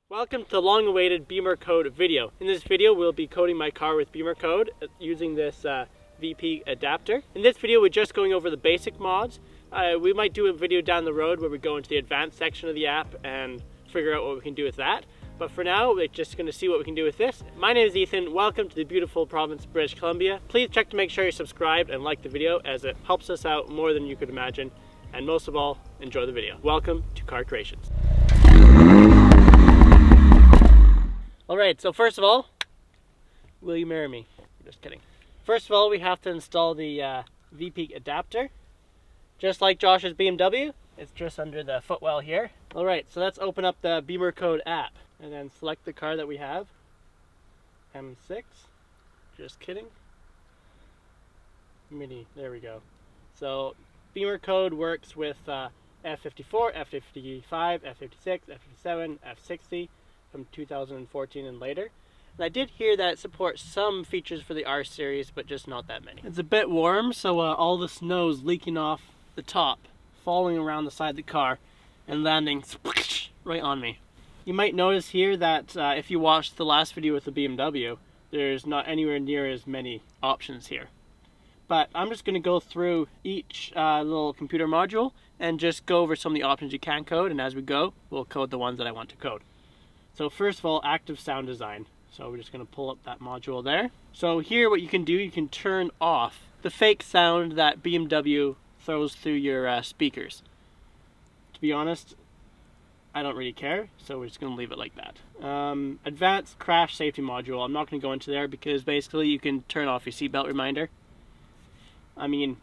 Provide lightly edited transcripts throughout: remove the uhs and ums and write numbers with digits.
Welcome to the long-awaited BimmerCode video. In this video, we'll be coding my car with BimmerCode using this VP adapter. In this video, we're just going over the basic mods. We might do a video down the road where we go into the advanced section of the app and figure out what we can do with that. But for now, we're just going to see what we can do with this. My name is Ethan. Welcome to the beautiful province of British Columbia. Please check to make sure you're subscribed and like the video, as it helps us out more than you could imagine. And most of all, enjoy the video. Welcome to Car Creations. Alright, so first of all, will you marry me? Just kidding. First of all, we have to install the VP adapter. Just like Josh's BMW, it's just under the footwell here. Alright, so let's open up the BimmerCode app and then select the car that we have. M6. Just kidding. Mini, there we go. So BimmerCode works with F54, F55, F56, F57, F60 from 2014 and later. And I did hear that it supports some features for the R series, but just not that many. It's a bit warm, so all the snow's leaking off the top, falling around the side of the car, and landing right on me. You might notice here that if you watched the last video with the BMW, there's not anywhere near as many options here. But I'm just going to go through each little computer module and just go over some of the options you can code, and as we go, we'll code the ones that I want to code. So first of all, active sound design. So we're just going to pull up that module there. So here what you can do, you can turn off the fake sound that BMW throws through your speakers. To be honest, I don't really care, so we're just going to leave it like that. Advanced crash safety module. I'm not going to go into there because basically you can turn off your seatbelt reminder. I mean,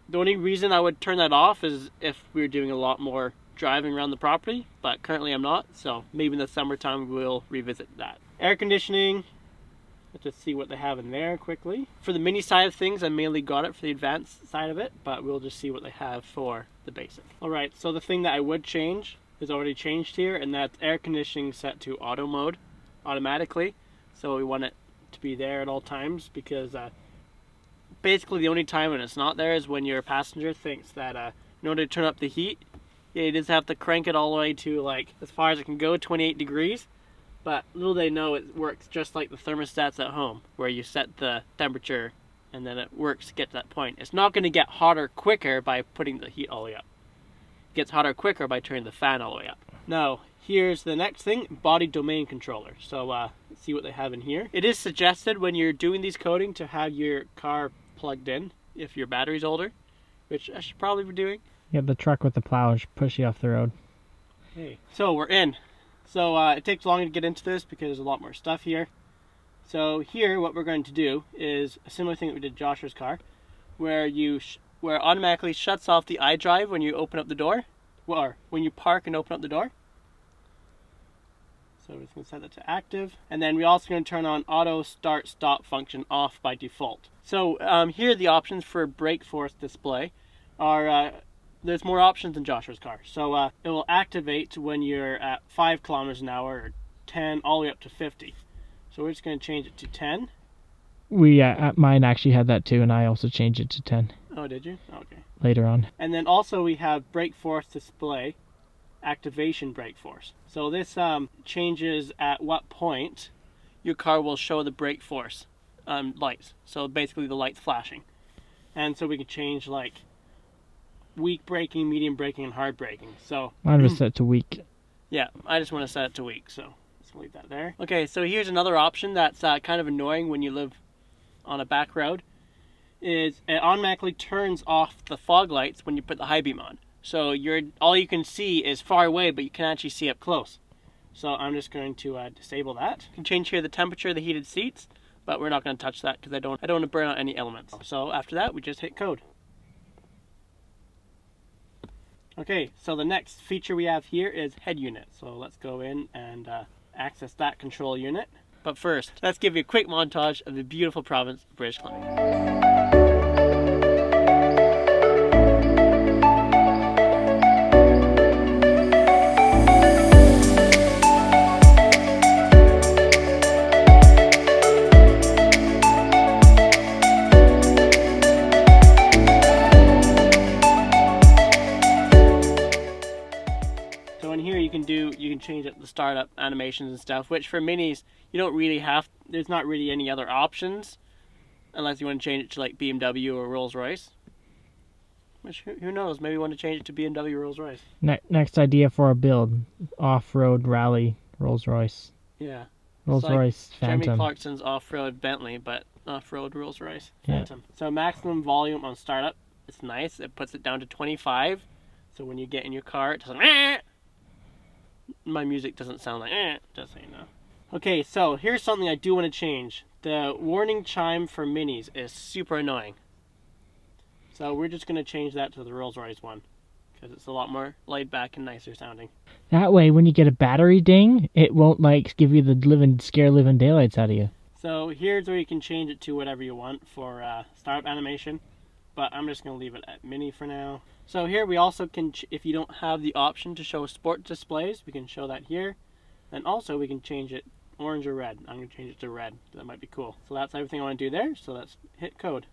the only reason I would turn that off is if we were doing a lot more driving around the property, but currently I'm not, so maybe in the summertime we'll revisit that. Air conditioning, let's just see what they have in there quickly. For the mini side of things, I mainly got it for the advanced side of it, but we'll just see what they have for the basic. Alright, so the thing that I would change is already changed here, and that's air conditioning set to auto mode automatically. So we want it to be there at all times, because basically the only time when it's not there is when your passenger thinks that in order to turn up the heat, you just have to crank it all the way to, like, as far as it can go, 28 degrees. But little they know, it works just like the thermostats at home, where you set the temperature and then it works to get to that point. It's not going to get hotter quicker by putting the heat all the way up. It gets hotter quicker by turning the fan all the way up. Now, here's the next thing, body domain controller. So let's see what they have in here. It is suggested when you're doing these coding to have your car plugged in if your battery's older, which I should probably be doing. Yeah, the truck with the plow should push you off the road. Okay, so we're in. So it takes longer to get into this because there's a lot more stuff here. So here, what we're going to do is a similar thing that we did Joshua's car, where where it automatically shuts off the iDrive when you open up the door, or when you park and open up the door. So we're just going to set that to active, and then we're also going to turn on auto start stop function off by default. So here are the options for brake force display. There's more options than Joshua's car. So it will activate when you're at 5 kilometers an hour, or 10, all the way up to 50. So we're just going to change it to 10. Mine actually had that too, and I also changed it to 10. Oh, did you? Okay. Later on. And then also we have brake force display, activation brake force. So this changes at what point your car will show the brake force lights. So basically the lights flashing. And so we can change, like, weak braking, medium braking, and hard braking. So mine was set to weak. Yeah, I just want to set it to weak, so let's leave that there. Okay, so here's another option that's kind of annoying when you live on a back road, is it automatically turns off the fog lights when you put the high beam on. So all you can see is far away, but you can actually see up close. So I'm just going to disable that. You can change here the temperature of the heated seats, but we're not going to touch that because I don't want to burn out any elements. So after that, we just hit code. Okay, so the next feature we have here is Headunit. So let's go in and access that control unit. But first, let's give you a quick montage of the beautiful province of British Columbia. So in here you can change it the startup animations and stuff, which for minis, you don't really have, there's not really any other options, unless you want to change it to like BMW or Rolls-Royce. Which, who knows, maybe you want to change it to BMW or Rolls-Royce. Next idea for a build, off-road rally Rolls-Royce. Yeah. Rolls-Royce like Phantom. Jeremy Clarkson's off-road Bentley, but off-road Rolls-Royce Phantom. Yeah. So maximum volume on startup, it's nice. It puts it down to 25. So when you get in your car, it doesn't... My music doesn't sound like... just so you know. Okay, so here's something I do want to change. The warning chime for minis is super annoying. So we're just going to change that to the Rolls-Royce one, because it's a lot more laid back and nicer sounding. That way, when you get a battery ding, it won't like give you the scare living daylights out of you. So here's where you can change it to whatever you want for startup animation, but I'm just going to leave it at mini for now. So here we also can, if you don't have the option to show sport displays, we can show that here. And also we can change it orange or red. I'm going to change it to red. That might be cool. So that's everything I want to do there. So let's hit code.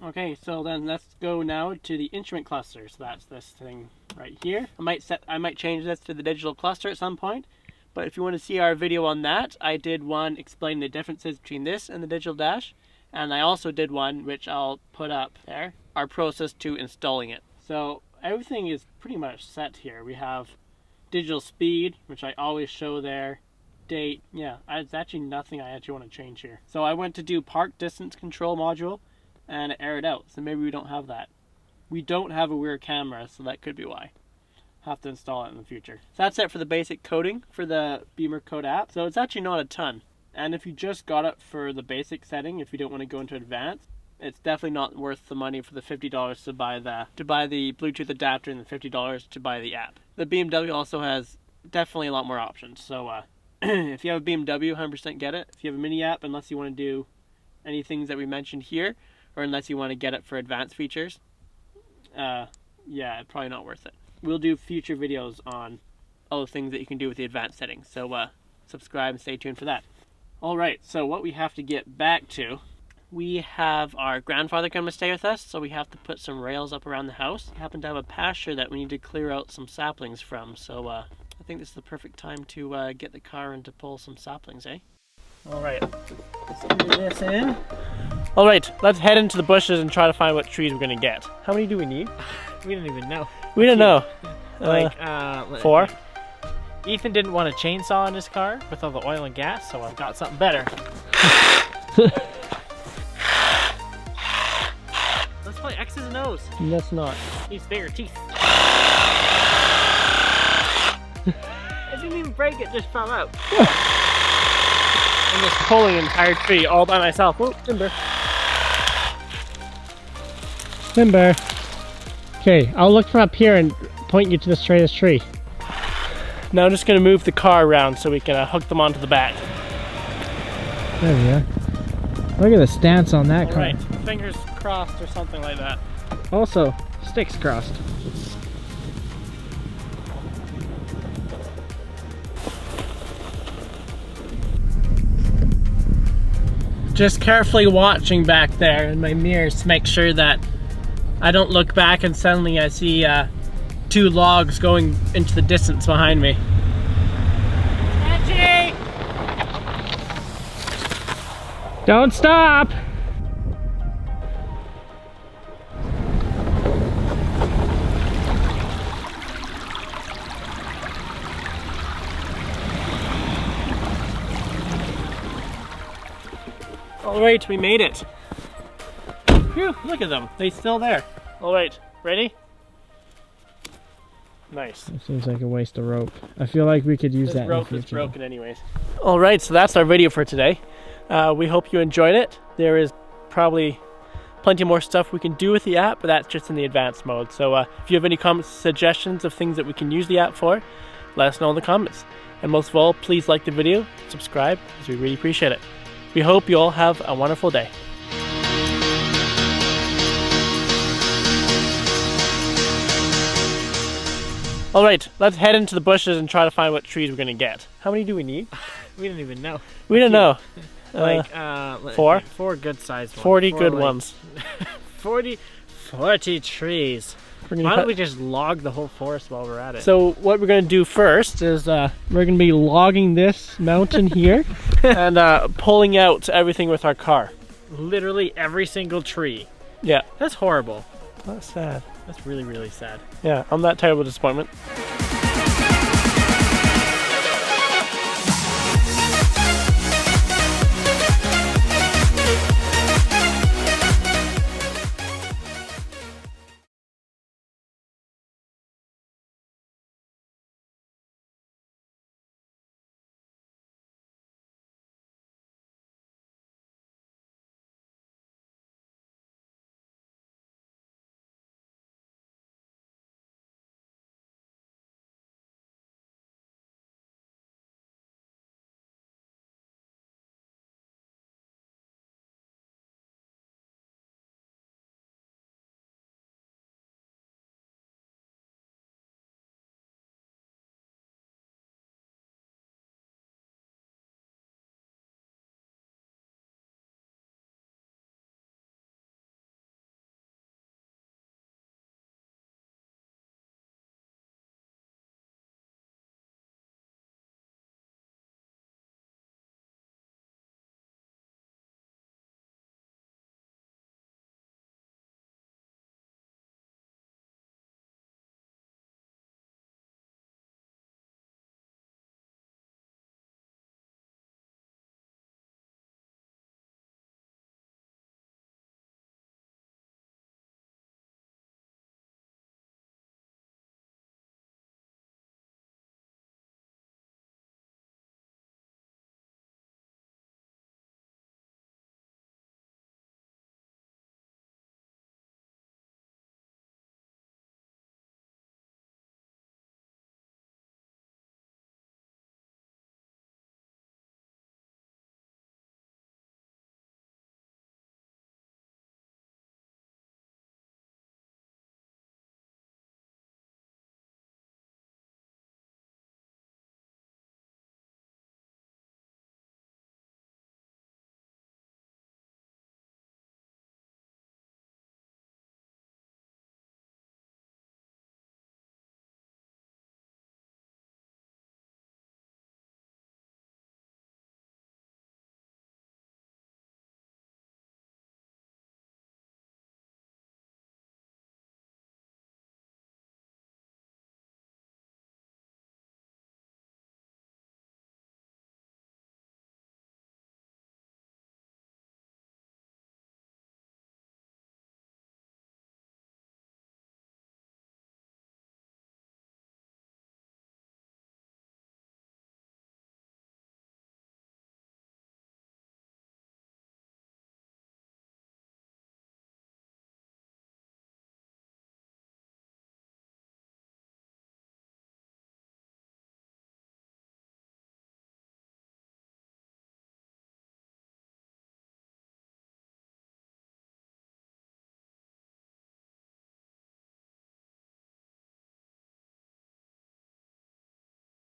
Okay, so then let's go now to the instrument cluster. So that's this thing right here. I might change this to the digital cluster at some point. But if you want to see our video on that, I did one explaining the differences between this and the digital dash. And I also did one, which I'll put up there, our process to installing it. So everything is pretty much set here. We have digital speed, which I always show there. Date, yeah, it's actually nothing I actually want to change here. So I went to do park distance control module, and it errored out, so maybe we don't have that. We don't have a rear camera, so that could be why. Have to install it in the future. So that's it for the basic coding for the BimmerCode app. So it's actually not a ton. And if you just got it for the basic setting, if you don't want to go into advanced, it's definitely not worth the money for the $50 to buy the Bluetooth adapter and the $50 to buy the app. The BMW also has definitely a lot more options. So if you have a BMW, 100% get it. If you have a mini app, unless you want to do any things that we mentioned here, or unless you want to get it for advanced features, yeah, it's probably not worth it. We'll do future videos on all the things that you can do with the advanced settings. So subscribe and stay tuned for that. Alright, so what we have to get back to, we have our grandfather coming to stay with us, so we have to put some rails up around the house. We happen to have a pasture that we need to clear out some saplings from, so I think this is the perfect time to get the car in to pull some saplings, eh? Alright, let's do this in. Alright, let's head into the bushes and try to find what trees we're going to get. How many do we need? We don't even know. We don't know. Like, 4? Ethan didn't want a chainsaw in his car with all the oil and gas, so I've got something better. Let's play X's and O's. Let's not. Needs bigger teeth. I didn't even break it, just fell out. I'm just pulling an entire tree all by myself. Whoop, timber. Timber. Okay, I'll look from up here and point you to the straightest tree. Now I'm just going to move the car around so we can hook them onto the back. There we are. Look at the stance on that car. Right, fingers crossed or something like that. Also, sticks crossed. Just carefully watching back there in my mirrors to make sure that I don't look back and suddenly I see 2 logs going into the distance behind me. Angie! Don't stop! Alright, we made it. Phew, look at them. They're still there. Alright, ready? Nice. It seems like a waste of rope. I feel like we could use This that in the rope is future. broken anyways. Alright, so that's our video for today. We hope you enjoyed it. There is probably plenty more stuff we can do with the app, but that's just in the advanced mode. So if you have any comments, suggestions of things that we can use the app for, let us know in the comments. And most of all, please like the video, subscribe, because we really appreciate it. We hope you all have a wonderful day. Alright, let's head into the bushes and try to find what trees we're going to get. How many do we need? We don't even know. We don't know. Like, 4? 4 good sized ones. 40 good ones. 40 trees. We're gonna Why cut- don't we just log the whole forest while we're at it? So what we're going to do first is We're gonna be logging this mountain here. and pulling out everything with our car. literally every single tree. Yeah, That's horrible. that's sad. That's really, really sad. Yeah, I'm that terrible disappointment.